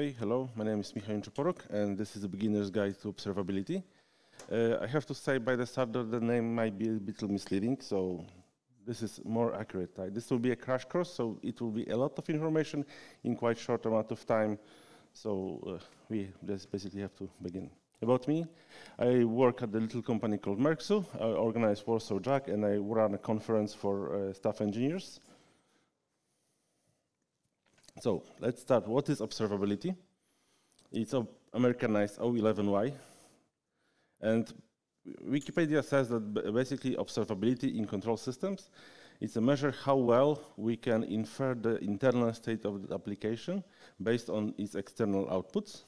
Hey, hello, my name is Michał Niczyporuk, and this is the beginner's guide to observability. I have to say by the start that the name might be a bit misleading, so this is more accurate. This will be a crash course, so it will be a lot of information in quite short amount of time. So we just basically have to begin. About me, I work at the little company called Merxu. I organize Warsaw Jack, and I run a conference for staff engineers. So let's start. What is observability? It's an Americanized O11Y. And Wikipedia says that basically observability in control systems, it's a measure how well we can infer the internal state of the application based on its external outputs.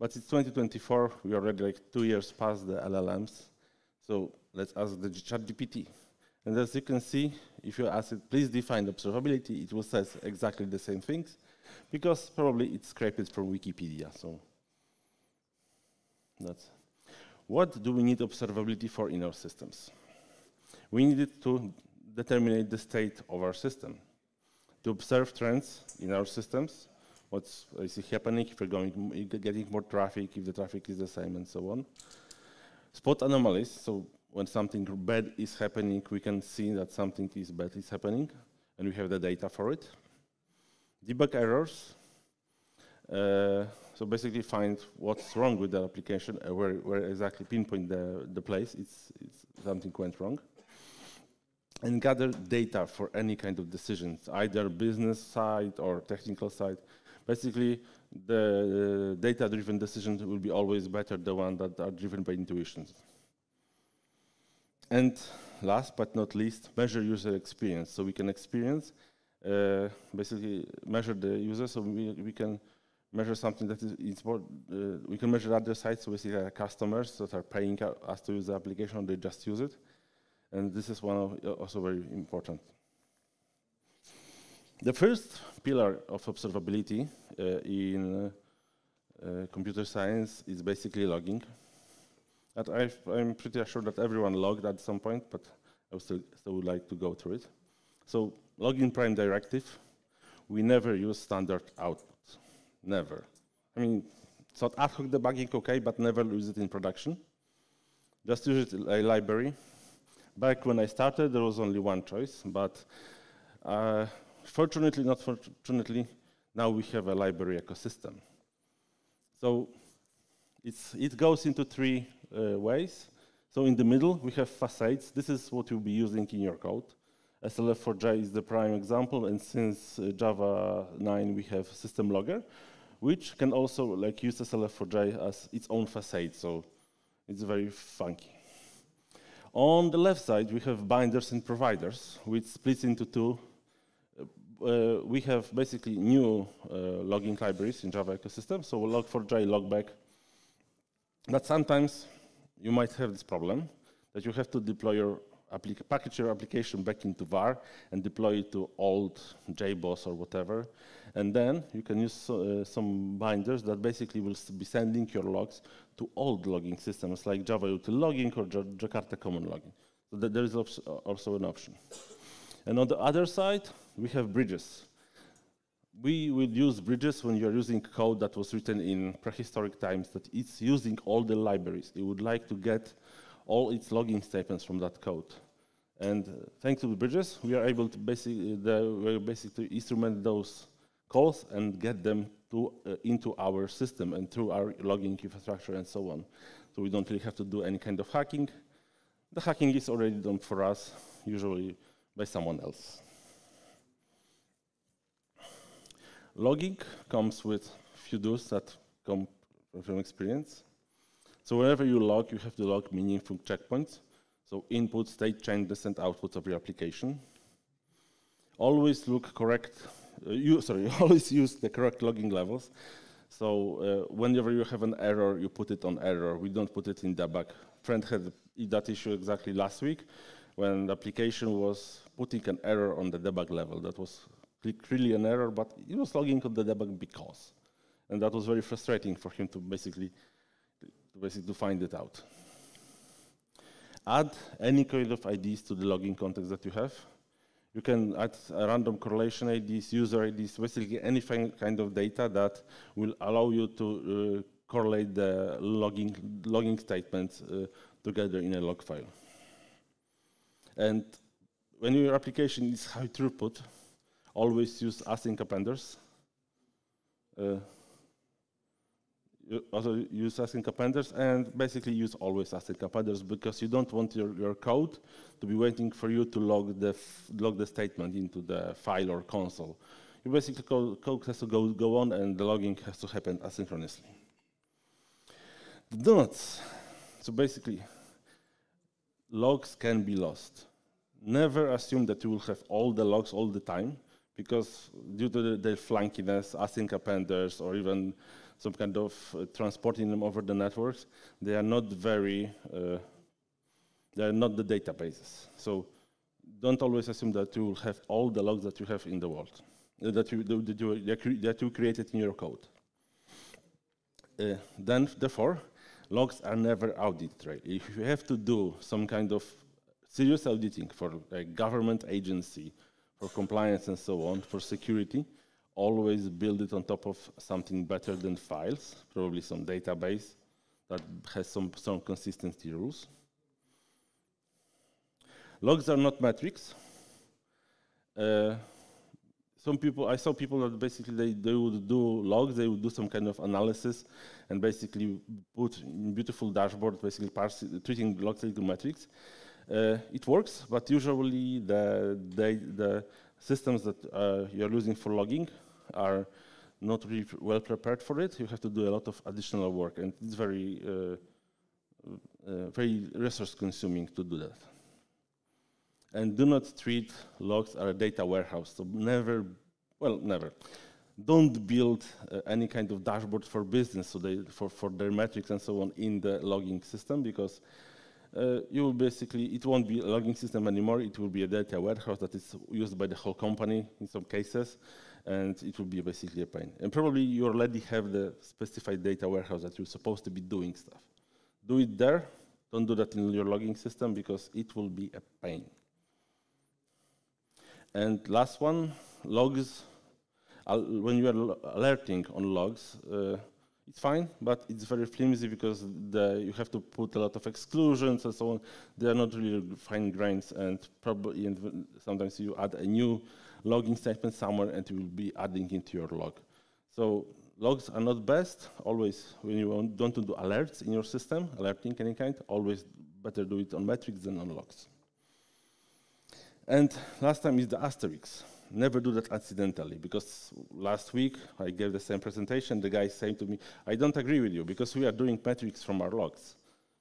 But it's 2024, we are already like 2 years past the LLMs. So let's ask the ChatGPT. And as you can see, if you ask it, please define observability, it will say exactly the same things, because probably it's scraped from Wikipedia. So that's. What do we need observability for in our systems? We need it to determine the state of our system, to observe trends in our systems, what's happening, if we're getting more traffic, if the traffic is the same, and so on. Spot anomalies, so when something bad is happening, we can see that something bad is happening, and we have the data for it. Debug errors, so basically find what's wrong with the application, where exactly pinpoint the place it's something went wrong. And gather data for any kind of decisions, either business side or technical side. Basically, the data-driven decisions will be always better than the ones that are driven by intuitions. And last but not least, measure user experience. So we can basically measure the user, so we can measure something that is more, we can measure other sites, so basically customers that are paying us to use the application, they just use it. And this is also very important. The first pillar of observability in computer science is basically logging. I'm pretty sure that everyone logged at some point, but I still would like to go through it. So login prime directive, we never use standard outputs, never. I mean, it's not ad hoc debugging, okay, but never use it in production. Just use it a library. Back when I started, there was only one choice, but fortunately, not fortunately, now we have a library ecosystem. So it goes into three ways. So in the middle, we have facades. This is what you'll be using in your code. SLF4j is the prime example, and since Java 9, we have system logger, which can also use SLF4j as its own facade. So it's very funky. On the left side, we have binders and providers, which splits into two. We have basically new logging libraries in Java ecosystem, so log4j, logback. But sometimes you might have this problem that you have to deploy package your application back into var and deploy it to old JBoss or whatever. And then you can use some binders that basically will be sending your logs to old logging systems like Java util logging or Jakarta common logging. So there is also an option. And on the other side, we have bridges. We will use bridges when you're using code that was written in prehistoric times, that it's using all the libraries. It would like to get all its logging statements from that code. And thanks to the bridges, we are able to basically instrument those calls and get them into our system and through our logging infrastructure and so on. So we don't really have to do any kind of hacking. The hacking is already done for us, usually by someone else. Logging comes with few do's that come from experience. So whenever you log, you have to log meaningful checkpoints. So input, state, change, descent, outputs of your application. Always look correct. Always use the correct logging levels. So whenever you have an error, you put it on error. We don't put it in debug. Friend had that issue exactly last week when the application was putting an error on the debug level. That was clearly an error, but it was logging on the debug because. And that was very frustrating for him to basically find it out. Add any kind of IDs to the logging context that you have. You can add a random correlation IDs, user IDs, basically any kind of data that will allow you to correlate the logging statements together in a log file. And when your application is high throughput, always use async appenders. You also use async appenders, and basically use always async appenders, because you don't want your code to be waiting for you to log the statement into the file or console. You basically code has to go on, and the logging has to happen asynchronously. The donuts. So basically, logs can be lost. Never assume that you will have all the logs all the time, because due to their flankiness, async appenders, or even some kind of transporting them over the networks, they are not very, they are not the databases. So don't always assume that you will have all the logs that you have in the world, that you created in your code. Therefore, logs are never audited, right? If you have to do some kind of serious auditing for a government agency, for compliance and so on, for security, always build it on top of something better than files, probably some database that has some consistency rules. Logs are not metrics. I saw people that basically they would do logs, they would do some kind of analysis and basically put in beautiful dashboard, basically treating logs like metrics. It works, but usually the systems that you're using for logging are not really well prepared for it. You have to do a lot of additional work, and it's very, very resource consuming to do that. And do not treat logs as a data warehouse. So never. Don't build any kind of dashboard for business, so for their metrics and so on in the logging system, because you will basically, it won't be a logging system anymore. It will be a data warehouse that is used by the whole company in some cases, and it will be basically a pain. And probably you already have the specified data warehouse that you're supposed to be doing stuff. Do it there. Don't do that in your logging system, because it will be a pain. And last one, logs. When you are alerting on logs, it's fine, but it's very flimsy, because you have to put a lot of exclusions and so on. They are not really fine grains, and probably sometimes you add a new logging statement somewhere, and you will be adding into your log. So logs are not best. Always, when you want to do alerts in your system, alerting any kind, always better do it on metrics than on logs. And last time is the asterisks. Never do that accidentally, because last week I gave the same presentation. The guy saying to me, I don't agree with you, because we are doing metrics from our logs.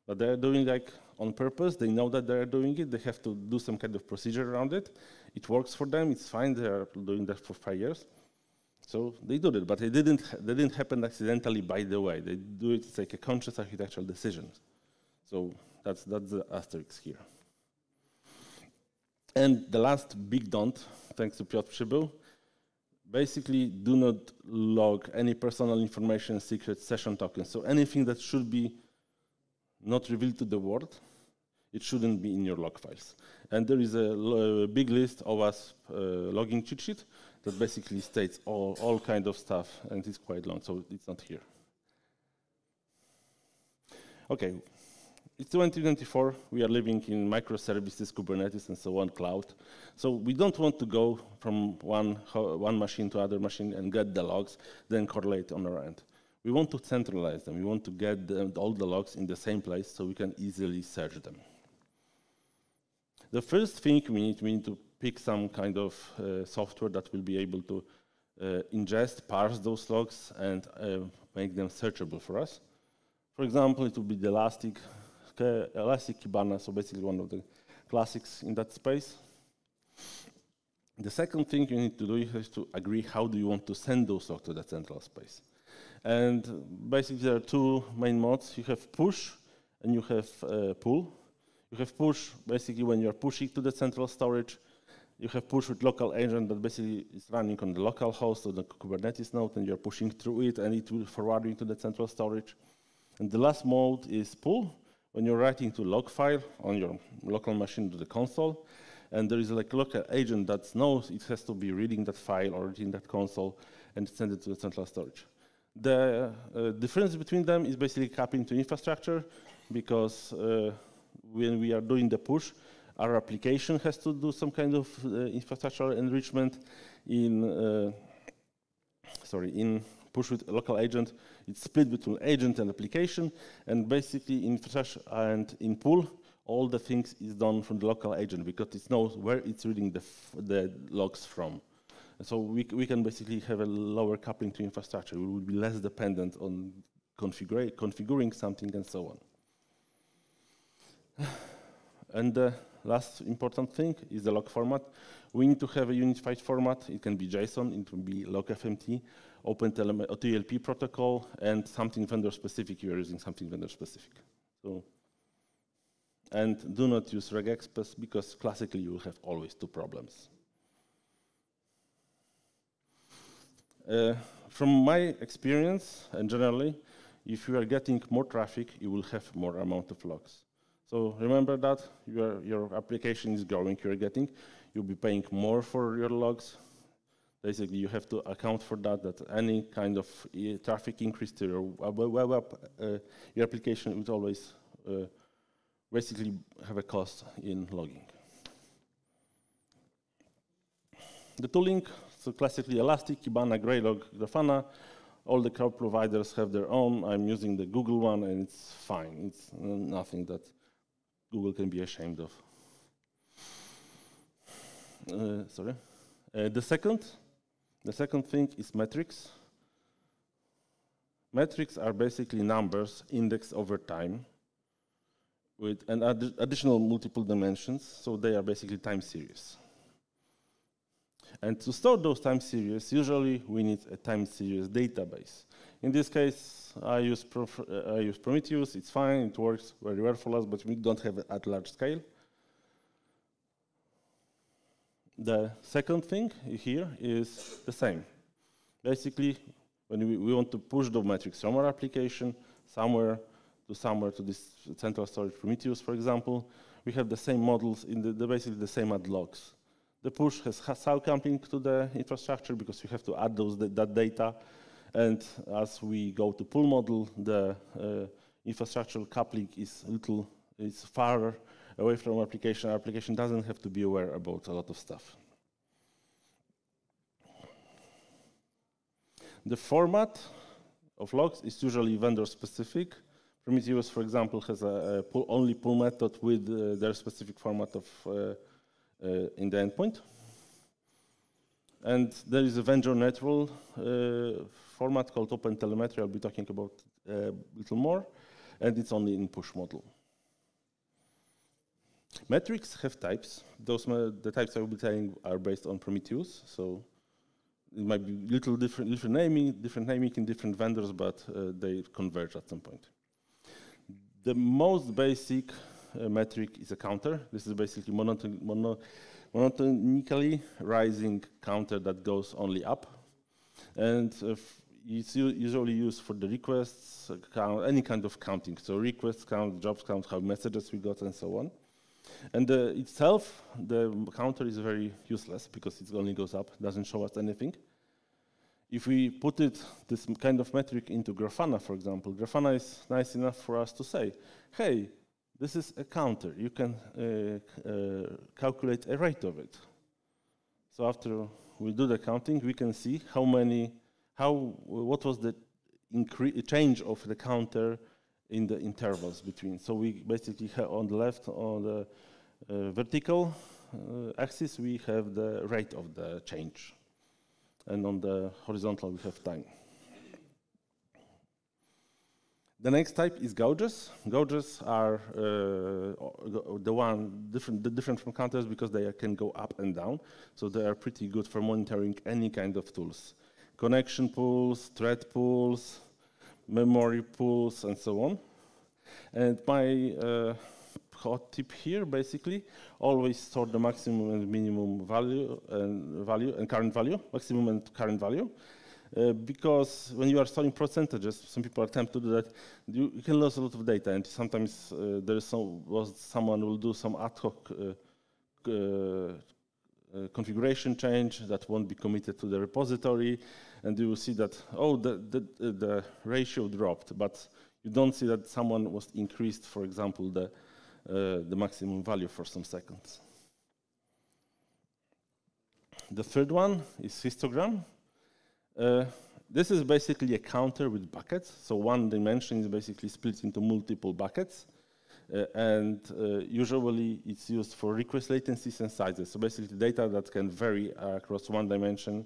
But they're doing like on purpose. They know that they're doing it. They have to do some kind of procedure around it. It works for them. It's fine. They are doing that for 5 years. So they did it, but they didn't happen accidentally by the way. They do it, it's like a conscious architectural decision. So that's the asterisk here. And the last big don't, thanks to Piotr Przybył, basically do not log any personal information, secret session tokens. So anything that should be not revealed to the world, it shouldn't be in your log files. And there is a big list of us logging cheat sheet that basically states all kind of stuff, and it's quite long, so it's not here. Okay. It's 2024, we are living in microservices, Kubernetes, and so on, cloud. So we don't want to go from one machine to other machine and get the logs, then correlate on our end. We want to centralize them. We want to get all the logs in the same place so we can easily search them. The first thing we need to pick some kind of software that will be able to ingest, parse those logs, and make them searchable for us. For example, it will be the Elastic Kibana, so basically one of the classics in that space. The second thing you need to do is to agree how do you want to send those logs to the central space. And basically there are two main modes. You have push and you have pull. You have push basically when you're pushing to the central storage. You have push with local agent that basically is running on the local host of the Kubernetes node, and you're pushing through it, and it will forward you to the central storage. And the last mode is pull, when you're writing to log file on your local machine to the console, and there is like a local agent that knows it has to be reading that file or reading that console and send it to the central storage. The difference between them is basically coupling to infrastructure, because when we are doing the push, our application has to do some kind of infrastructural enrichment. In push with a local agent, it's split between agent and application, and basically in infrastructure and in pull, all the things is done from the local agent because it knows where it's reading the logs from. So we can basically have a lower coupling to infrastructure. We will be less dependent on configuring something and so on. And the last important thing is the log format. We need to have a unified format. It can be JSON, it can be logFMT, OpenTLP protocol, and something vendor specific. You are using something vendor specific. So, and do not use regex because classically you will have always two problems. From my experience, and generally, if you are getting more traffic, you will have more amount of logs. So remember that your application is growing, you'll be paying more for your logs. Basically, you have to account for that any kind of traffic increase to your web app, your application would always basically have a cost in logging. The tooling, so classically Elastic, Kibana, Graylog, Grafana. All the cloud providers have their own. I'm using the Google one, and it's fine. It's nothing that Google can be ashamed of. The second thing is metrics. Metrics are basically numbers indexed over time with an additional multiple dimensions, so they are basically time series. And to store those time series, usually we need a time series database. In this case, I use Prometheus. It's fine, it works very well for us, but we don't have it at large scale. The second thing here is the same. Basically, when we want to push the metrics from our application somewhere to this central storage Prometheus, for example, we have the same models in basically the same add logs. The push has SAL coupling to the infrastructure because we have to add that data. And as we go to pull model, the infrastructural coupling is far away from our application. Our application doesn't have to be aware about a lot of stuff. The format of logs is usually vendor specific. Prometheus, for example, has a only pull method with their specific format of in the endpoint. And there is a vendor neutral format called OpenTelemetry. I'll be talking about a little more, and it's only in push model. Metrics have types. The types I will be telling are based on Prometheus, so it might be little different naming in different vendors, but they converge at some point. The most basic metric is a counter. This is basically monotonically rising counter that goes only up. And it's usually used for the requests, any kind of counting. So requests count, jobs count, how messages we got, and so on. And itself, the counter is very useless because it only goes up, doesn't show us anything. If we put this kind of metric into Grafana, for example, Grafana is nice enough for us to say, hey, this is a counter. You can calculate a rate of it. So after we do the counting, we can see what was the change of the counter in the intervals between. So we basically have on the left, on the vertical axis, we have the rate of the change. And on the horizontal, we have time. The next type is gauges. Gauges are different from counters because they can go up and down. So they are pretty good for monitoring any kind of tools. Connection pools, thread pools, memory pools, and so on. And my hot tip here, basically, always store the maximum and minimum value and current value, maximum and current value. Because when you are storing percentages, some people attempt to do that, you can lose a lot of data, and sometimes someone will do some ad hoc configuration change that won't be committed to the repository, and you will see that, oh, the ratio dropped, but you don't see that someone was increased, for example, the maximum value for some seconds. The third one is histogram. This is basically a counter with buckets. So one dimension is basically split into multiple buckets. And usually it's used for request latencies and sizes. So basically data that can vary across one dimension.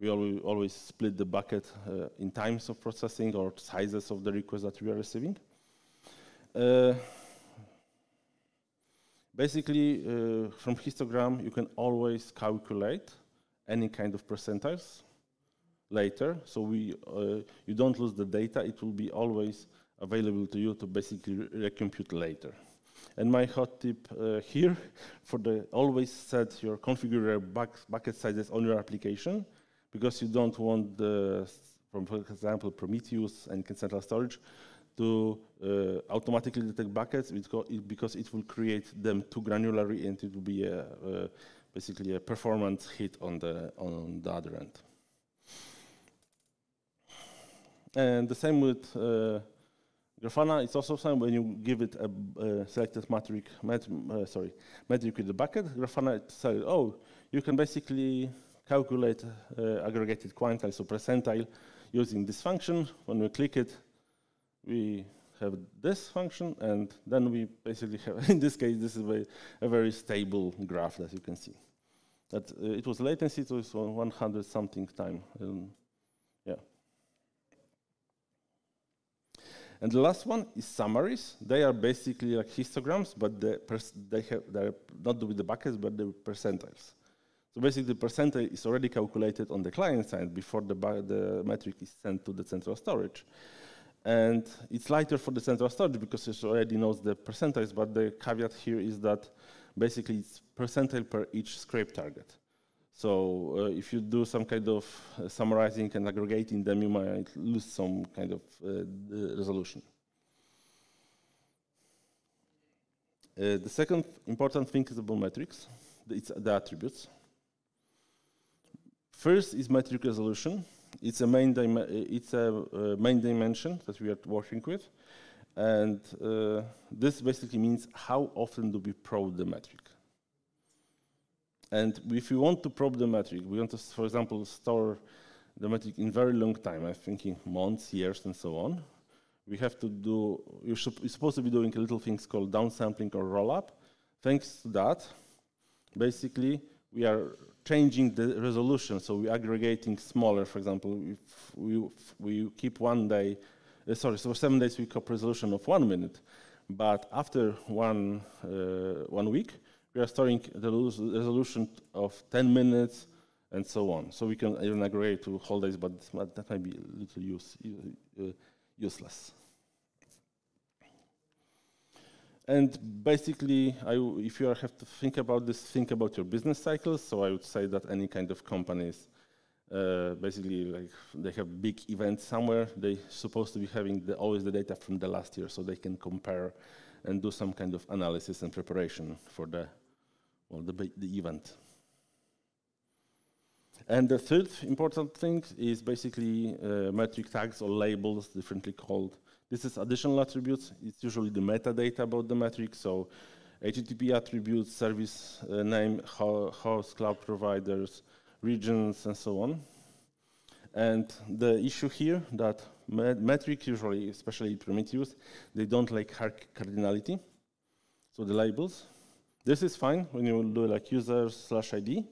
We always split the bucket in times of processing or sizes of the requests that we are receiving. Basically, from histogram, you can always calculate any kind of percentiles later. So you don't lose the data. It will be always available to you to basically recompute later. And my hot tip here, always set your configure bucket sizes on your application, because you don't want for example, Prometheus and central storage to automatically detect buckets, because it will create them too granularly, and it will be basically a performance hit on the other end. And the same with Grafana. It's also the same when you give it a selected metric with the bucket. Grafana says, oh, you can basically calculate aggregated quantile, so percentile, using this function. When we click it, we have this function, and then we basically have, in this case, this is a very stable graph, as you can see. That it was latency, so it's 100 something time. Yeah. And the last one is summaries. They are basically like histograms, but they're not with the buckets, but the percentiles. So basically, the percentile is already calculated on the client side before the metric is sent to the central storage. And it's lighter for the central storage because it already knows the percentiles, but the caveat here is that basically it's percentile per each scrape target. So if you do some kind of summarizing and aggregating them, you might lose some kind of resolution. The second important thing is about metrics. It's the attributes. First is metric resolution. It's a main dimension that we are working with. And this basically means how often do we probe the metric. And if we want to probe the metric, we want to, for example, store the metric in very long time, I'm thinking months, years, and so on. We have to do, you're supposed to be doing a little things called downsampling or rollup. Thanks to that, basically, we are changing the resolution, so we're aggregating smaller. For example, if we keep 1 day, so for 7 days we keep resolution of 1 minute, but after one week, we are storing the resolution of 10 minutes and so on. So we can even aggregate to whole days, but that might be a little useless. And basically, if you have to think about this, think about your business cycles. So I would say that any kind of companies, basically, like they have big events somewhere, they're supposed to be having always the data from the last year, so they can compare and do some kind of analysis and preparation for the event. And the third important thing is basically metric tags or labels, differently called. This is additional attributes. It's usually the metadata about the metric, so HTTP attributes, service name, host, cloud providers, regions, and so on. And the issue here that metrics usually, especially Prometheus, they don't like cardinality, so the labels. This is fine when you do like user/ID,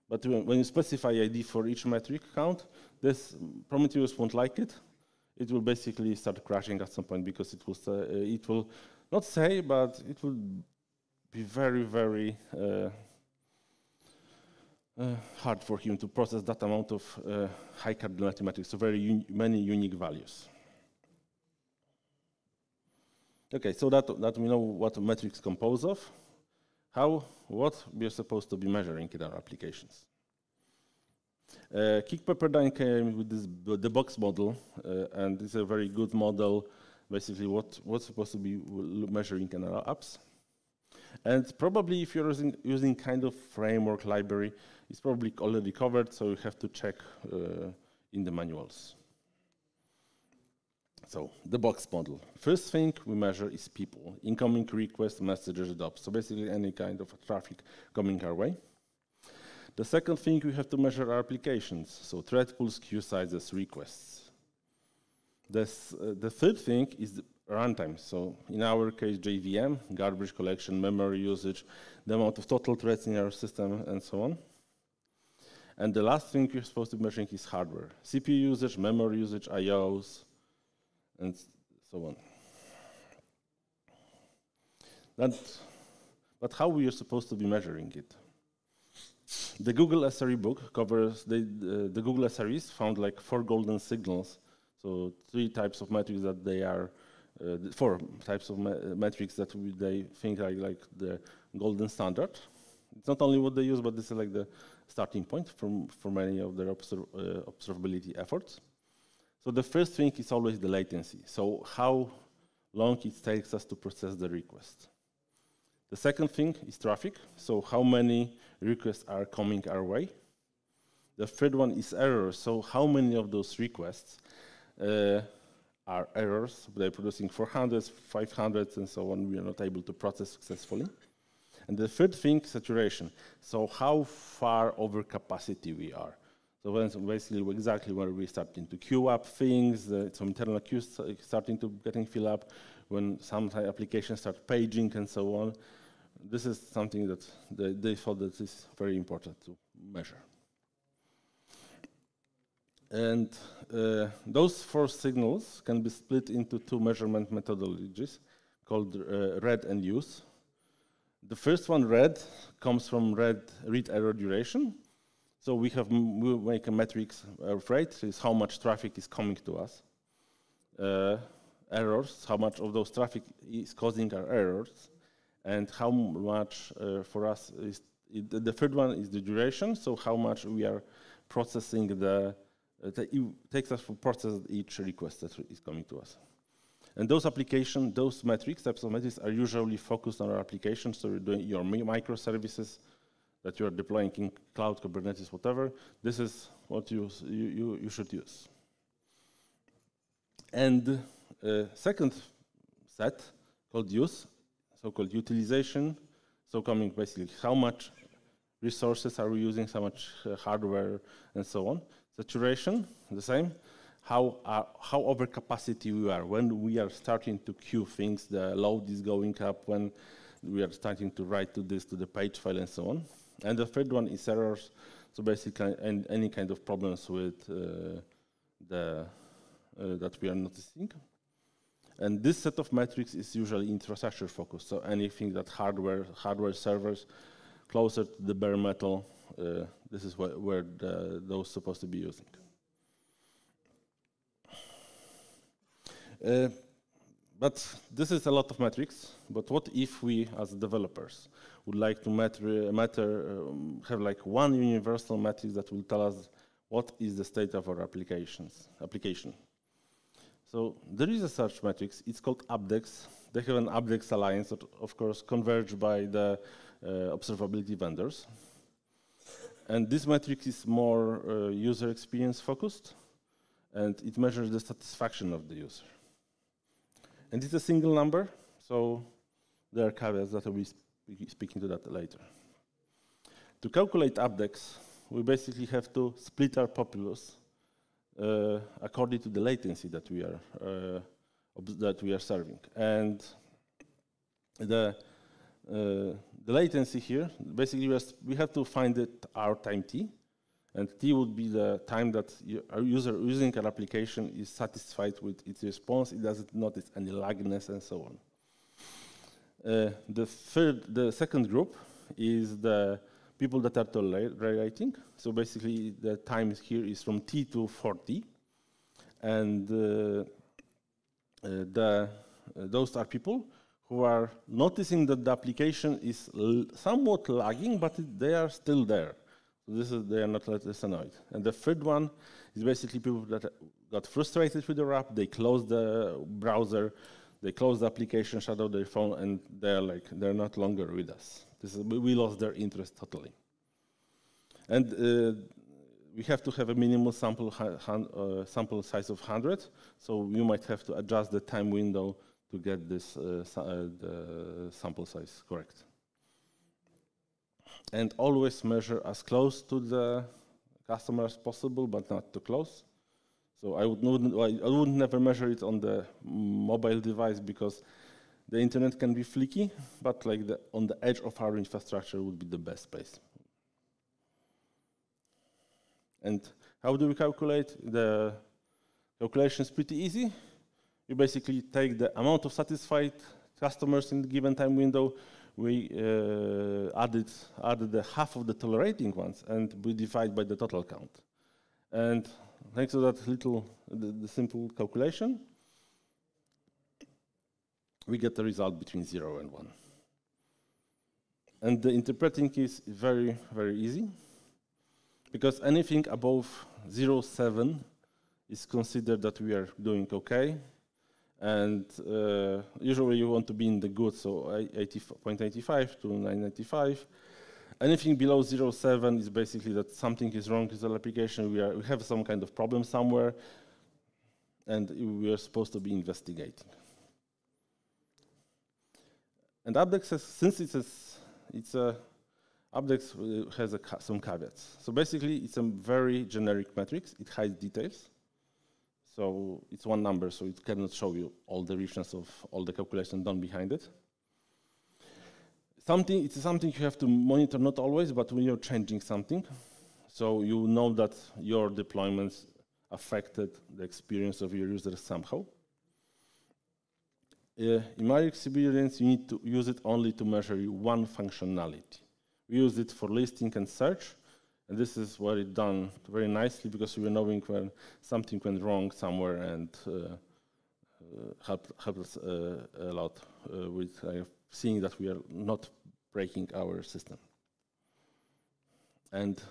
but when you specify ID for each metric count, this Prometheus won't like it. It will basically start crashing at some point because it will not say, but it will be very, very hard for him to process that amount of high cardinality metrics, so very many unique values. Okay, so that we know what metrics compose of. What we are supposed to be measuring in our applications. Kick-Pepperdine came with the box model, and it's a very good model, basically what's supposed to be measuring in our apps. And probably if you're using kind of framework library, it's probably already covered, so you have to check in the manuals. So the box model. First thing we measure is people, incoming requests, messages, drops. So basically any kind of traffic coming our way. The second thing we have to measure are applications. So thread pools, queue sizes, requests. The third thing is the runtime. So in our case, JVM, garbage collection, memory usage, the amount of total threads in our system, and so on. And the last thing you're supposed to be measuring is hardware. CPU usage, memory usage, IOs, and so on. But how we are supposed to be measuring it? The Google SRE book covers, the Google SREs found like 4 golden signals. So 3 types of metrics that they are, 4 types of metrics that they think are like the golden standard. It's not only what they use, but this is like the starting point for many of their observability efforts. So the first thing is always the latency. So how long it takes us to process the request. The second thing is traffic. So how many requests are coming our way. The third one is errors. So how many of those requests are errors? They're producing 400s, 500s, and so on. We are not able to process successfully. And the third thing, saturation. So how far over capacity we are. So basically exactly where we're starting to queue up things, some internal queues starting to getting filled up, when some applications start paging and so on. This is something that they thought that is very important to measure. And those 4 signals can be split into 2 measurement methodologies called read and use. The first one, read, comes from read error duration. So we make a metrics of rate, so it's how much traffic is coming to us. Errors, how much of those traffic is causing our errors, and how much for us is, the third one is the duration, so how much we are processing it takes us to process each request that is coming to us. And those types of metrics are usually focused on our applications, so you're doing your microservices that you are deploying in cloud, Kubernetes, whatever. This is what you should use. And second set called use, so-called utilization, so coming basically how much resources are we using, how much hardware, and so on. Saturation, the same. How over capacity we are. When we are starting to queue things, the load is going up, when we are starting to write to the page file, and so on. And the third one is errors, so basically any kind of problems with that we are noticing. And this set of metrics is usually infrastructure focused, so anything that hardware servers, closer to the bare metal, this is where those are supposed to be using. But this is a lot of metrics, but what if we, as developers, would like to have like one universal metric that will tell us what is the state of our application. So there is a such metrics, it's called Abdex. They have an Abdex alliance that, of course, converged by the observability vendors. And this metric is more user experience focused, and it measures the satisfaction of the user. And it's a single number, so there are caveats that I will be speaking to that later. To calculate Abdex, we basically have to split our populace according to the latency that we are serving. And the latency here, basically we have to find our time t, and t would be the time that our user using our application is satisfied with its response, it doesn't notice any lagness, and so on. The second group is the people that are tolerating. So basically the time here is from t to 40, and those are people who are noticing that the application is somewhat lagging, but they are still there. So they are not less annoyed. And the third one is basically people that got frustrated with their app, they closed the browser, they close the application, shut out their phone, and they're not longer with us. We lost their interest totally. And we have to have a minimal sample size of 100, so you might have to adjust the time window to get this the sample size correct. And always measure as close to the customer as possible, but not too close. So I would never measure it on the mobile device because the internet can be flaky, but like on the edge of our infrastructure would be the best place. And how do we calculate? The calculation is pretty easy. You basically take the amount of satisfied customers in the given time window. We added the half of the tolerating ones, and we divide by the total count. And thanks to that the simple calculation, we get the result between 0 and 1. And the interpreting is very, very easy, because anything above 0.7 is considered that we are doing okay. And usually you want to be in the good, so 0.85 to 995. Anything below 0.7 is basically that something is wrong with the application. We have some kind of problem somewhere, and we are supposed to be investigating. And Abdex has, since Abdex has some caveats. So basically, it's a very generic metrics. It hides details. So it's one number, so it cannot show you all the richness of all the calculation done behind it. It's something you have to monitor, not always, but when you're changing something. So you know that your deployments affected the experience of your users somehow. In my experience, you need to use it only to measure one functionality. We use it for listing and search. And this is where it's done very nicely because we are knowing when something went wrong somewhere and help us a lot with seeing that we are not breaking our system. And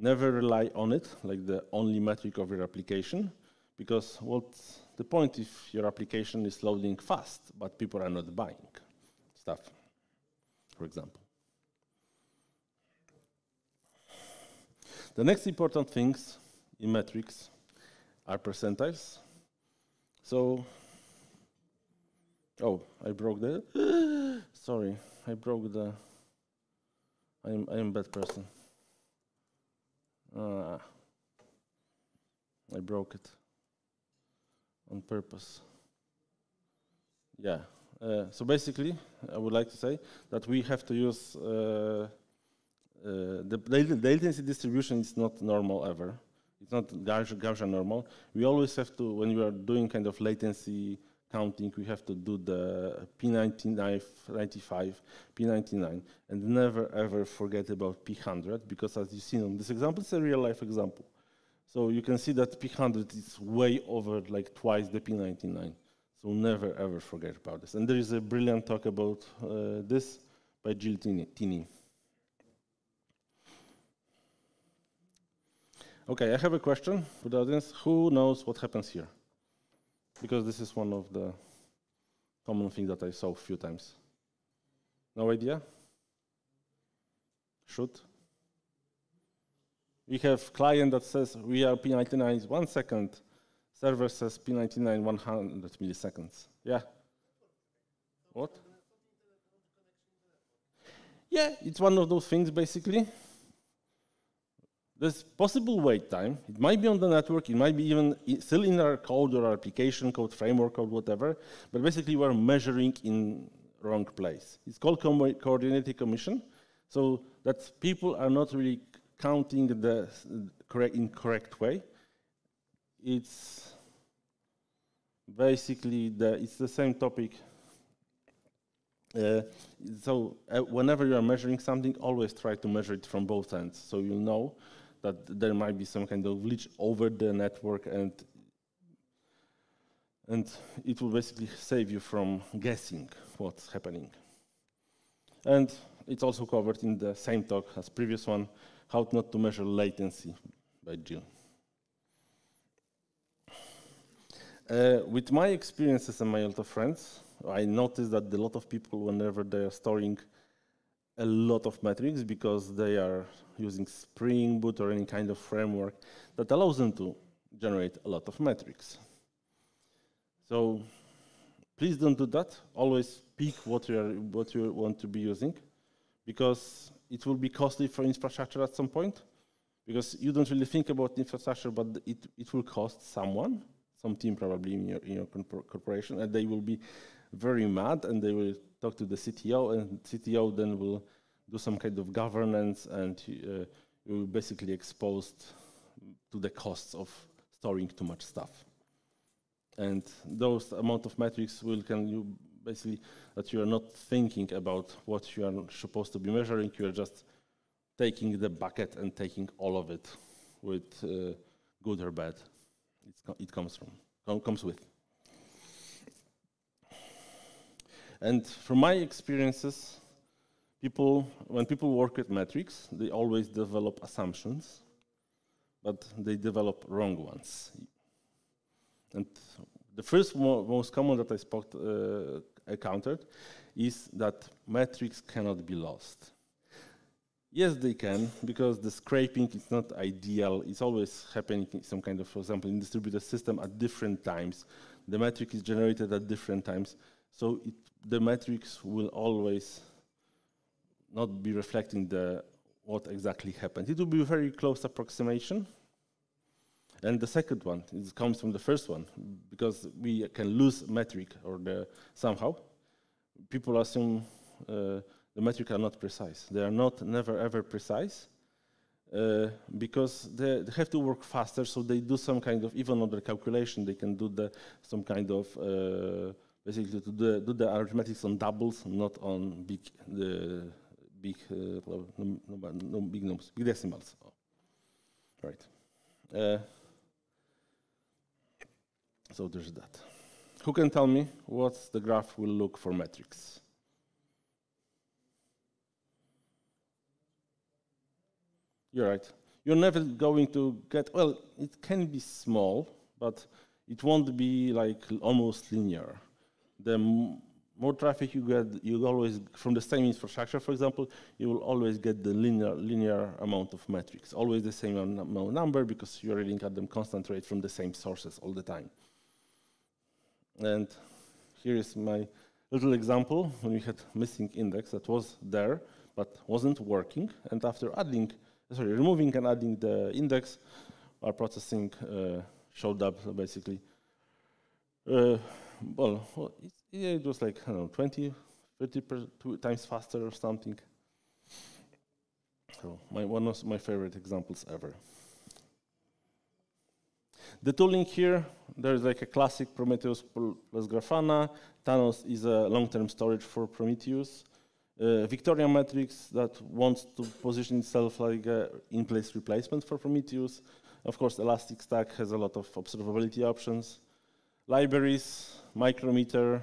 never rely on it like the only metric of your application, because what's the point if your application is loading fast but people are not buying stuff, for example. The next important things in metrics are percentiles. So, I broke the, sorry, I broke the, I am a bad person. I broke it on purpose. Yeah, so basically, I would like to say that we have to use the latency distribution is not normal ever. It's not Gaussian normal. We always have to, when we are doing kind of latency counting, we have to do the P99, 95, P99, and never ever forget about P100, because as you see on this example, it's a real life example. So you can see that P100 is way over like twice the P99. So never ever forget about this. And there is a brilliant talk about this by Jill Tini. Okay, I have a question for the audience. Who knows what happens here? Because this is one of the common things that I saw a few times. No idea? Shoot. We have client that says we are P99 is 1 second. Server says P99 100 milliseconds. Yeah. What? Yeah, it's one of those things basically. There's possible wait time. It might be on the network. It might be even still in our code or our application code, framework code, whatever. But basically, we're measuring in wrong place. It's called coordinated commission. So that people are not really counting the incorrect way. It's basically it's the same topic. So whenever you are measuring something, always try to measure it from both ends, so you know that there might be some kind of glitch over the network, and it will basically save you from guessing what's happening. And it's also covered in the same talk as previous one, how not to measure latency by Jill. With my experiences and my lot of friends, I noticed that a lot of people, whenever they are storing a lot of metrics, because they are using Spring Boot or any kind of framework that allows them to generate a lot of metrics. So please don't do that. Always pick what you want to be using, because it will be costly for infrastructure at some point, because you don't really think about infrastructure, but it will cost someone, some team probably in your corporation, and they will be very mad, and they will talk to the CTO, and CTO then will do some kind of governance, and you will basically exposed to the costs of storing too much stuff. And those amount of metrics basically that you are not thinking about what you are supposed to be measuring. You are just taking the bucket and taking all of it with good or bad. It comes with. And from my experiences, when people work with metrics, they always develop assumptions, but they develop wrong ones. And the first most common that I encountered is that metrics cannot be lost. Yes, they can, because the scraping is not ideal. It's always happening in some kind of, for example, in distributed system at different times. The metric is generated at different times. So the metrics will always not be reflecting what exactly happened. It will be a very close approximation. And the second one comes from the first one, because we can lose metric somehow. People assume the metrics are not precise. They are never ever precise, because they have to work faster. So they do some kind of, even on the calculation, they can do some kind of basically do the arithmetics on doubles, not on big numbers, big decimals. Right. So there's that. Who can tell me what the graph will look for metrics? You're right. You're never going to get, well, it can be small, but it won't be like almost linear. The more traffic you get, you always, from the same infrastructure, for example, you will always get the linear amount of metrics, always the same amount number, because you're reading at them constant rate from the same sources all the time. And here is my little example when we had missing index that was there, but wasn't working. And after removing and adding the index, our processing showed up basically. It was like, I don't know, 20, 30 times faster or something. So one of my favorite examples ever. The tooling here, there's like a classic Prometheus plus Grafana. Thanos is a long-term storage for Prometheus. Victoria Metrics that wants to position itself like an in-place replacement for Prometheus. Of course, Elasticstack has a lot of observability options. Libraries, Micrometer,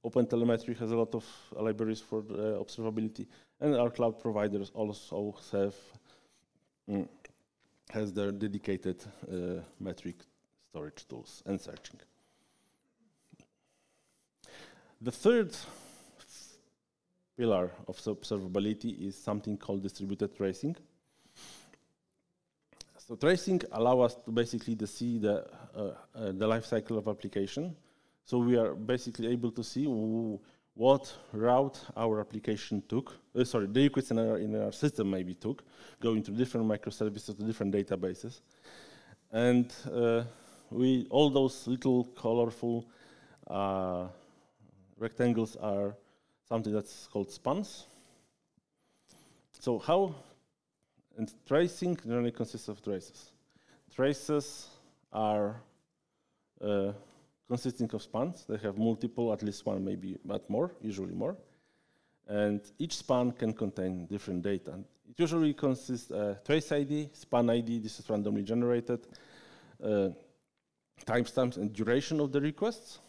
OpenTelemetry has a lot of libraries for observability. And our cloud providers also has their dedicated metric storage tools and searching. The third pillar of observability is something called distributed tracing. So tracing allows us to basically see the life cycle of application. So we are basically able to see what route our application took, the requests in our system maybe took, going to different microservices, to different databases. And all those little colorful rectangles are something that's called spans. So and tracing generally consists of traces. Traces are consisting of spans. They have multiple, at least one maybe, but more, usually more. And each span can contain different data. It usually consists trace ID, span ID, this is randomly generated, timestamps and duration of the requests,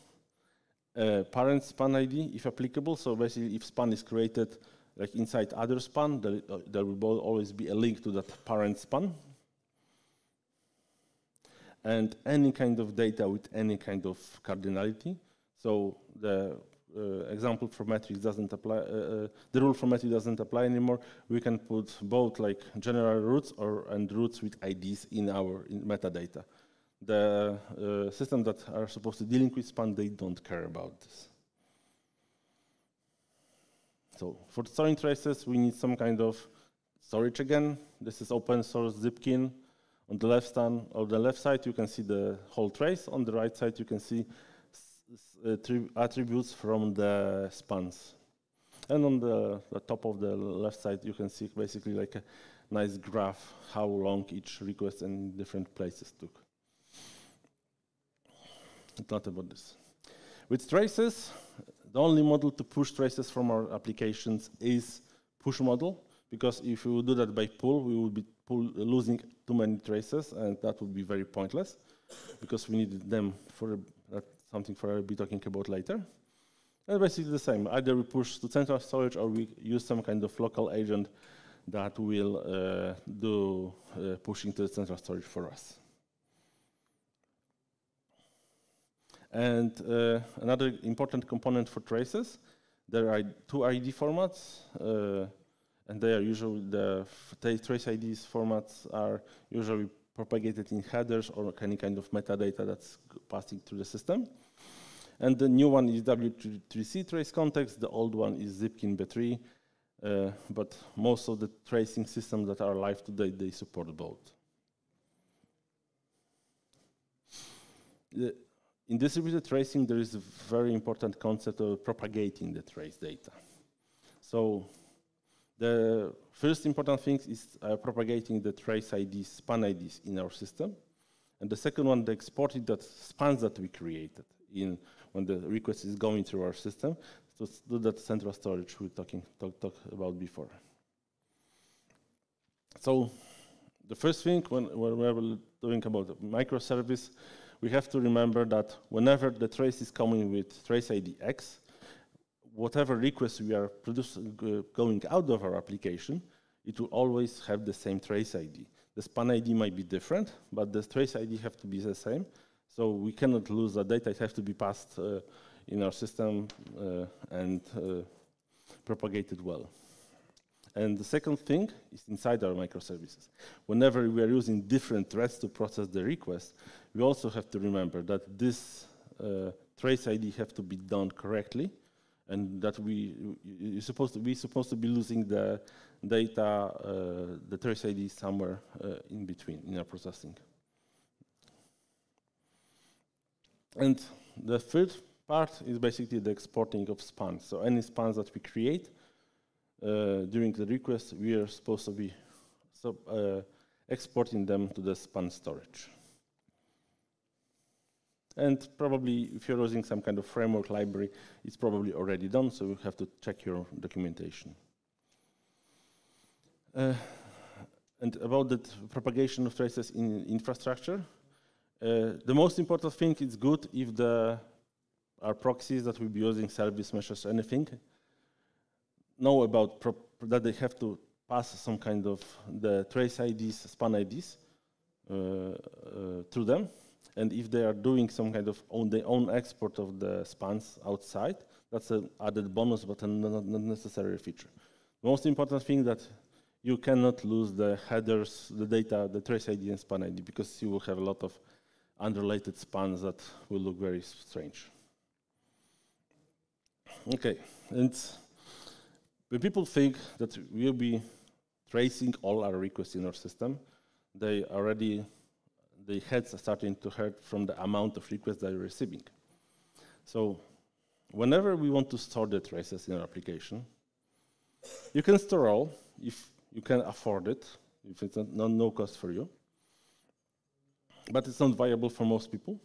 parent span ID, if applicable. So basically, if span is created like inside other span, there will always be a link to that parent span. and any kind of data with any kind of cardinality. So the example for metrics doesn't apply, the rule for metrics doesn't apply anymore. We can put both like general roots and roots with IDs in our metadata. The systems that are supposed to dealing with span, they don't care about this. So for storing traces, we need some kind of storage again. This is open source Zipkin. On the left side, you can see the whole trace. On the right side, you can see attributes from the spans. And on the top of the left side, you can see basically like a nice graph how long each request in different places took. It's not about this. With traces, the only model to push traces from our applications is push model, because if we would do that by pull, we would be losing too many traces, and that would be very pointless, because we need them for something for I'll be talking about later. And basically the same. Either we push to central storage, or we use some kind of local agent that will do pushing to the central storage for us. And another important component for traces, there are two ID formats, and they are usually the trace IDs formats are usually propagated in headers or any kind of metadata that's passing through the system. And the new one is W3C trace context. The old one is Zipkin B3. But most of the tracing systems that are live today, they support both. In distributed tracing, there is a very important concept of propagating the trace data. So the first important thing is propagating the trace IDs, span IDs in our system. And the second one, the exporting that spans that we created when the request is going through our system. So do that central storage we talked about before. So the first thing when we're doing about microservice, we have to remember that whenever the trace is coming with trace ID X, whatever request we are going out of our application, it will always have the same trace ID. The span ID might be different, but the trace ID have to be the same. So we cannot lose the data. It has to be passed in our system and propagated well. And the second thing is inside our microservices. Whenever we are using different threads to process the request, we also have to remember that this trace ID have to be done correctly, and that we're supposed to be losing the data, the trace ID somewhere in between in our processing. And the third part is basically the exporting of spans. So any spans that we create during the request, we are supposed to be exporting them to the span storage. And probably, if you're using some kind of framework library, it's probably already done, so you have to check your documentation. And about the propagation of traces in infrastructure, the most important thing is good if our proxies that we'll be using, service meshes, anything, know about that they have to pass some kind of the trace IDs, span IDs through them. And if they are doing some kind of their own export of the spans outside, that's an added bonus, but a not necessary feature. The most important thing that you cannot lose the headers, the data, the trace ID and span ID, because you will have a lot of unrelated spans that will look very strange. Okay, and when people think that we'll be tracing all our requests in our system, their heads are starting to hurt from the amount of requests they're receiving. So whenever we want to store the traces in our application, you can store all if you can afford it, if it's no cost for you. But it's not viable for most people.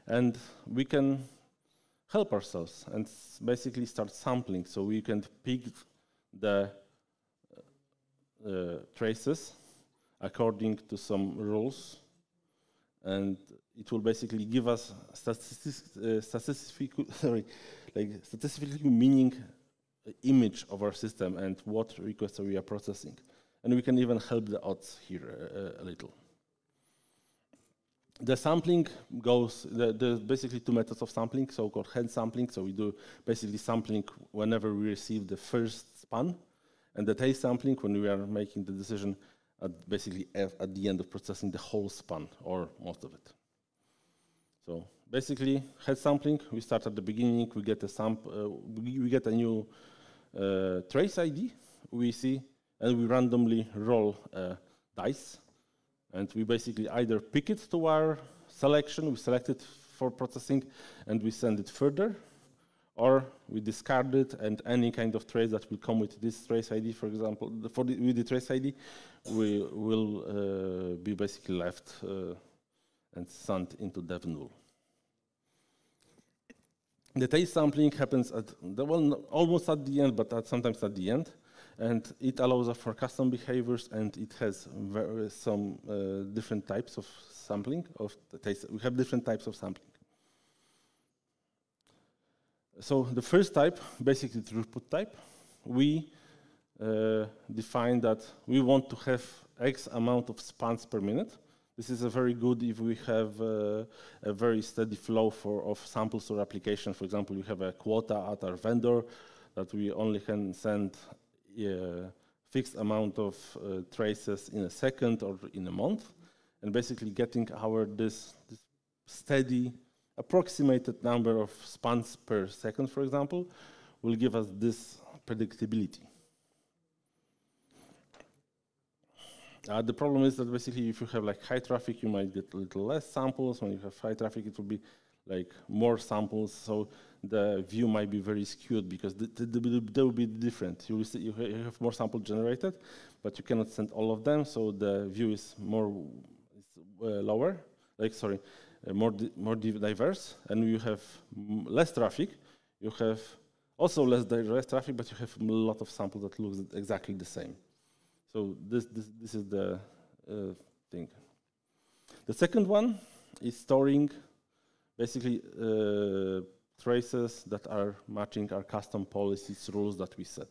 And we can help ourselves and basically start sampling. So we can pick the traces according to some rules, and it will basically give us statistically meaning image of our system and what requests we are processing. And we can even help the odds here a little. The sampling goes, there's basically two methods of sampling, so-called head sampling. So we do basically sampling whenever we receive the first span, and the tail sampling when we are making the decision basically at the end of processing the whole span or most of it. So basically, head sampling, we start at the beginning, we get a we get a new trace ID, we see, and we randomly roll dice. And we basically either pick it to our selection, we select it for processing, and we send it further, or we discard it, and any kind of trace that will come with this trace ID, for example, with the trace ID, we will be basically left and sent into dev null. The tail sampling happens at almost at the end, but sometimes at the end. And it allows us for custom behaviors, and it has some different types of sampling of the taste. We have different types of sampling. So the first type, basically throughput type, we define that we want to have X amount of spans per minute. This is a very good if we have a very steady flow of samples or application. For example, we have a quota at our vendor that we only can send fixed amount of traces in a second or in a month, and basically getting this steady approximated number of spans per second, for example, will give us this predictability. The problem is that basically if you have like high traffic, you might get a little less samples. When you have high traffic, it will be like more samples, so the view might be very skewed because they will be different. You have more samples generated, but you cannot send all of them, so the view is lower. More diverse, and you have less traffic. You have also less direct traffic, but you have a lot of samples that look exactly the same. So this is the thing. The second one is storing basically traces that are matching our custom policies, rules that we set.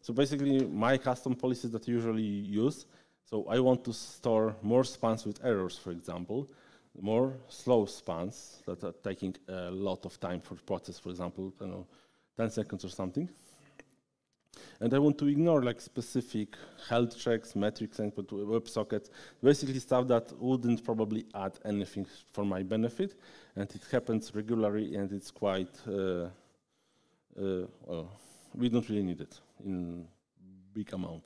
So basically, my custom policies that I usually use, so I want to store more spans with errors, for example, more slow spans that are taking a lot of time for process, for example, 10 seconds or something. And I want to ignore like specific health checks, metrics, and WebSockets, basically stuff that wouldn't probably add anything for my benefit. And it happens regularly, and it's quite, well, we don't really need it in big amount.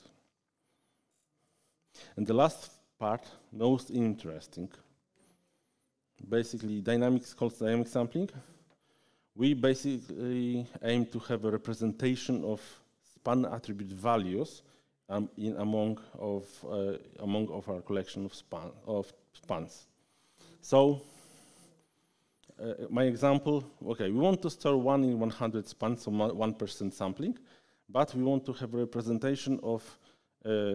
And the last part, most interesting, basically called dynamic sampling. We basically aim to have a representation of span attribute values among our collection of spans. So my example, okay, we want to store 1 in 100 spans, so 1% sampling, but we want to have a representation of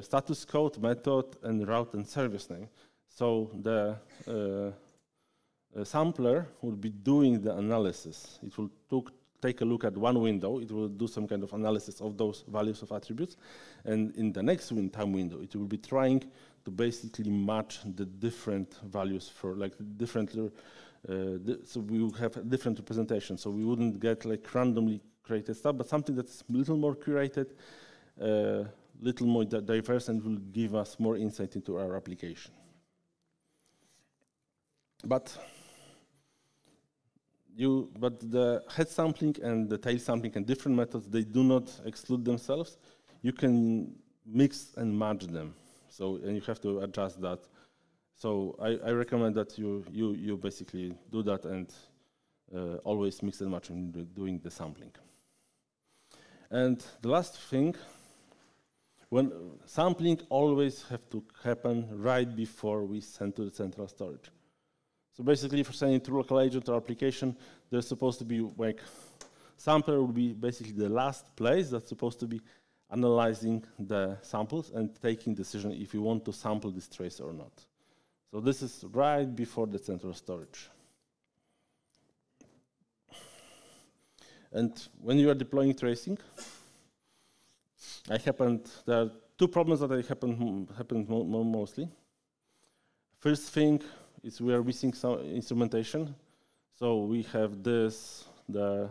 status code, method, and route and service name. So the sampler will be doing the analysis. It will take a look at one window. It will do some kind of analysis of those values of attributes. And in the next time window, it will be trying to basically match the different values for like different, so we will have a different representation. So we wouldn't get like randomly created stuff, but something that's a little more curated, little more diverse, and will give us more insight into our application. But the head sampling and the tail sampling and different methods, they do not exclude themselves. You can mix and match them. So, and you have to adjust that. So I recommend that you basically do that and always mix and match when doing the sampling. And the last thing, when sampling always have to happen right before we send to the central storage. So basically, if you're sending to local agent or application, there's supposed to be like sampler will be basically the last place that's supposed to be analyzing the samples and taking decision if you want to sample this trace or not. So this is right before the central storage. And when you are deploying tracing, there are two problems that happened mostly. First thing, is we are missing some instrumentation. So we have this, the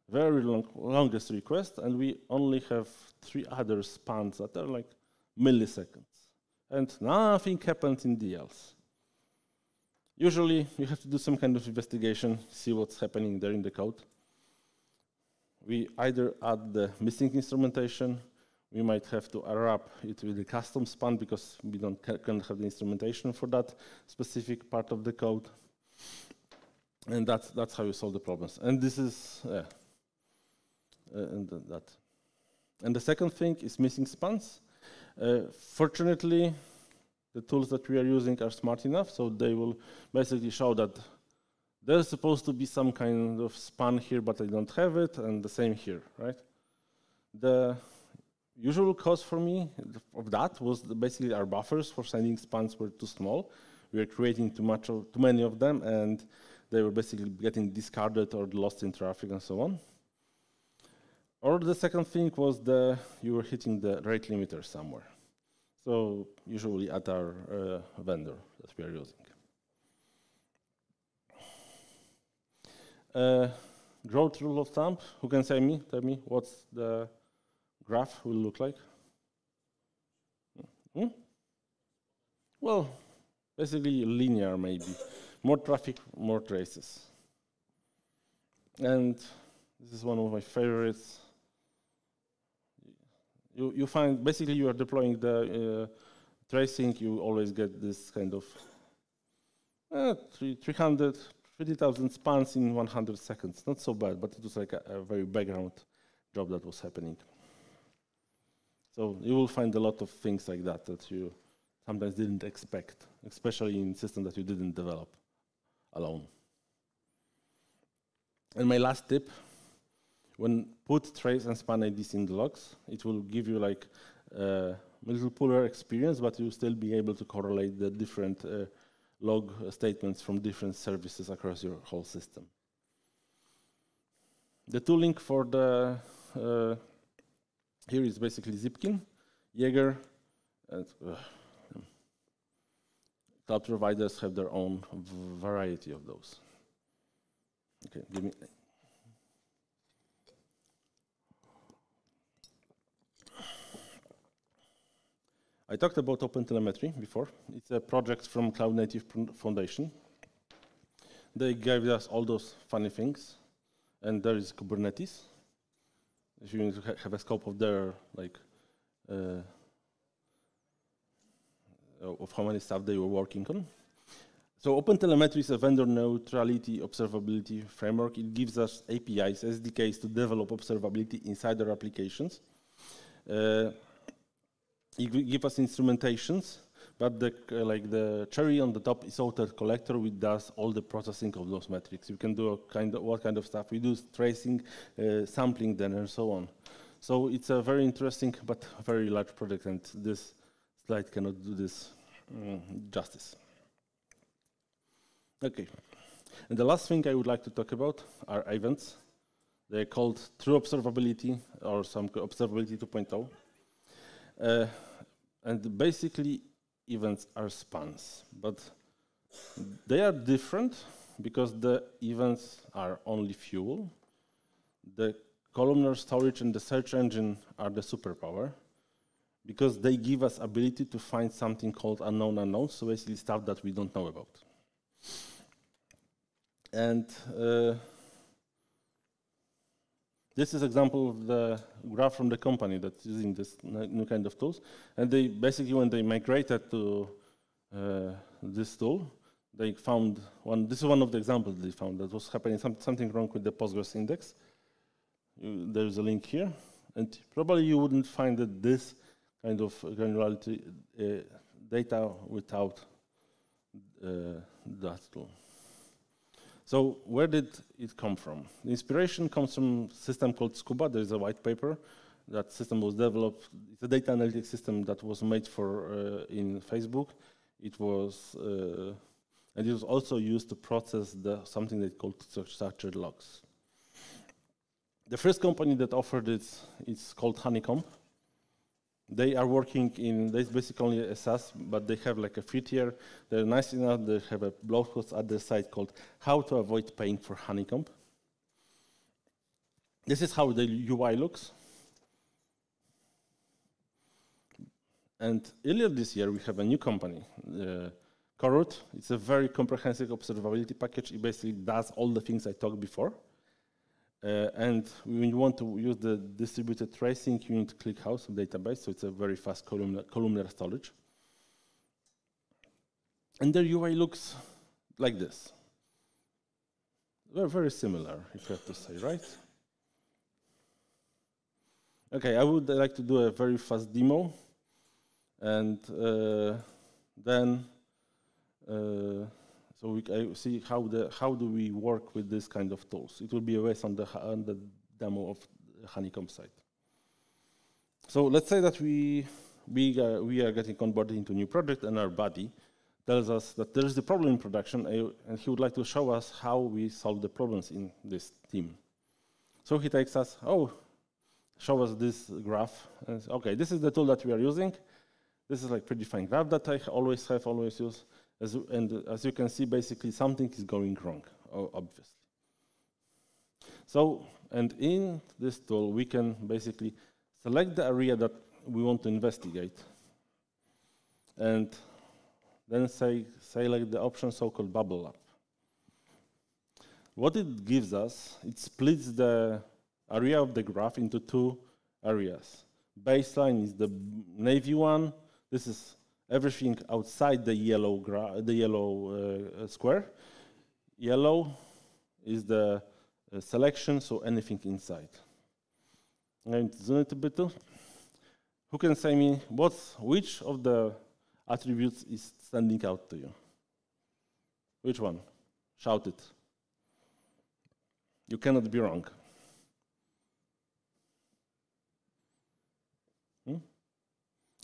very longest request, and we only have 3 other spans that are like milliseconds. And nothing happens in the else. Usually, you have to do some kind of investigation, see what's happening there in the code. We either add the missing instrumentation, we might have to wrap it with a custom span because we can't have the instrumentation for that specific part of the code. And that's how you solve the problems. And this is, and the second thing is missing spans. Fortunately, the tools that we are using are smart enough, so they will basically show that there's supposed to be some kind of span here, but I don't have it, and the same here, right? The usual cause for me of that was basically our buffers for sending spans were too small. We were creating too many of them, and they were basically getting discarded or lost in traffic and so on. Or the second thing was you were hitting the rate limiter somewhere. So usually at our vendor that we are using. Growth rule of thumb, who can tell me what's the graph will look like? Well, basically linear maybe. More traffic, more traces. And this is one of my favorites. You find, basically you are deploying the tracing, you always get this kind of 30,000 spans in 100 seconds. Not so bad, but it was like a very background job that was happening. So you will find a lot of things like that that you sometimes didn't expect, especially in systems that you didn't develop alone. And my last tip, when put trace and span IDs in the logs, it will give you like a little pooler experience, but you'll still be able to correlate the different log statements from different services across your whole system. The tooling for the here is basically Zipkin, Jaeger, and cloud providers have their own variety of those. Okay, give me. I talked about OpenTelemetry before. It's a project from Cloud Native Foundation. They gave us all those funny things, and there is Kubernetes. If you need to have a scope of their of how many stuff they were working on. So OpenTelemetry is a vendor neutrality observability framework. It gives us APIs, SDKs to develop observability inside our applications. It gives us instrumentations, but the cherry on the top is auto collector, which does all the processing of those metrics. You can do what kind of stuff. We do tracing, sampling, then, and so on. So it's a very interesting but very large project, and this slide cannot do this justice. Okay, and the last thing I would like to talk about are events. They're called True Observability or some Observability 2.0. And basically, events are spans, but they are different because the events are only fuel. The columnar storage and the search engine are the superpower because they give us ability to find something called unknown unknowns, so basically stuff that we don't know about. And this is an example of the graph from the company that's using this new kind of tools. And they basically, when they migrated to this tool, they found one. This is one of the examples they found that was happening something wrong with the Postgres index. There's a link here, and probably you wouldn't find this kind of granularity data without that tool. So where did it come from? The inspiration comes from a system called Scuba. There is a white paper. That system was developed. It's a data analytics system that was made for in Facebook. It was and it was also used to process something they called structured logs. The first company that offered it is called Honeycomb. They are working in, there's basically only a SaaS, but they have like a free tier. They're nice enough, they have a blog post at their site called How to Avoid Paying for Honeycomb. This is how the UI looks. And earlier this year, we have a new company, Corut. It's a very comprehensive observability package. It basically does all the things I talked before. And when you want to use the distributed tracing, you need to click house of database, so it's a very fast columnar storage. And the UI looks like this. They're very similar, if you have to say, right? Okay, I would like to do a very fast demo, and then so we see how do we work with this kind of tools. It will be based on the demo of the Honeycomb site. So let's say that we are getting onboarded into a new project, and our buddy tells us that there is a problem in production, and he would like to show us how we solve the problems in this team. So he takes us, show us this graph, and say, okay, this is the tool that we are using. This is like predefined graph that I always use. And as you can see, basically something is going wrong, obviously. So, and in this tool, we can basically select the area that we want to investigate, and then say like the option so-called bubble up. What it gives us, it splits the area of the graph into two areas. Baseline is the navy one. This is everything outside the yellow square. Yellow is the selection, so anything inside. And zoom it a bit. Who can say me which of the attributes is standing out to you? Which one? Shout it. You cannot be wrong.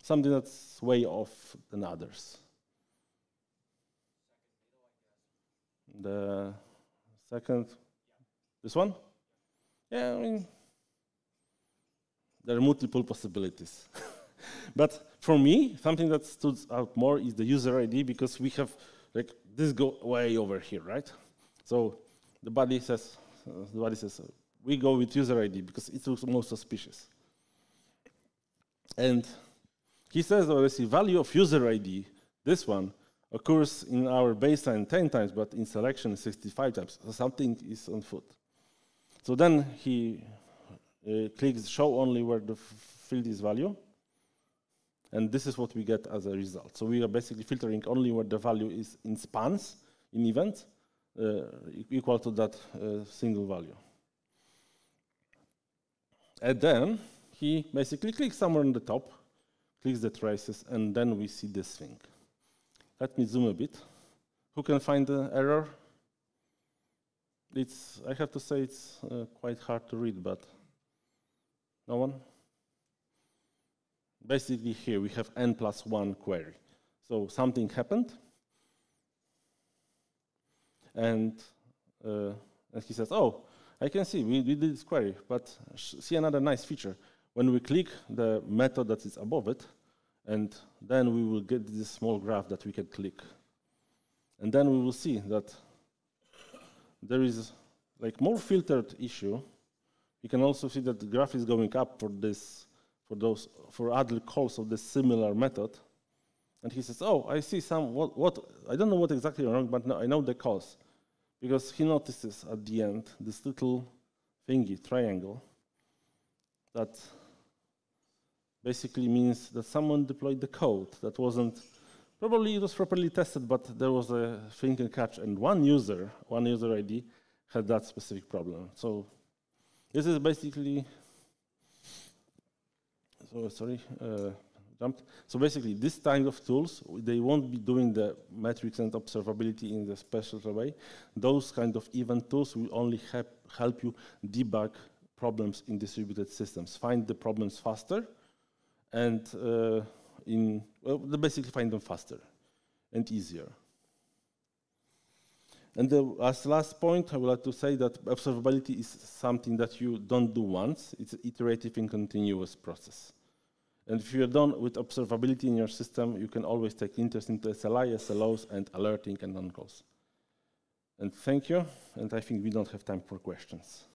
Something that's way off than others. The second, this one? Yeah, I mean, there are multiple possibilities. But for me, something that stood out more is the user ID, because we have, like, this go way over here, right? So the body says, we go with user ID because it looks most suspicious. And he says, obviously, value of user ID, this one, occurs in our baseline 10 times, but in selection 65 times. So something is on foot. So then he clicks show only where the field is value. And this is what we get as a result. So we are basically filtering only where the value is in spans, in events, equal to that single value. And then he basically clicks somewhere on the top, clicks the traces, and then we see this thing. Let me zoom a bit. Who can find the error? I have to say it's quite hard to read, but no one? Basically here we have n+1 query. So something happened, and he says, oh, I can see, we did this query, but see another nice feature. When we click the method that is above it, and then we will get this small graph that we can click. And then we will see that there is like more filtered issue. You can also see that the graph is going up for other calls of this similar method. And he says, oh, I see I don't know what exactly wrong, but no, I know the cause. Because he notices at the end this little thingy, triangle, that basically means that someone deployed the code that probably it was properly tested, but there was a thing and catch, and one user ID had that specific problem. So this is basically, jumped. So basically this kind of tools, they won't be doing the metrics and observability in the special way. Those kind of event tools will only help you debug problems in distributed systems, find the problems faster, and they basically find them faster and easier. And as last point, I would like to say that observability is something that you don't do once. It's an iterative and continuous process. And if you're done with observability in your system, you can always take interest into SLI, SLOs, and alerting and on-calls. And thank you, and I think we don't have time for questions.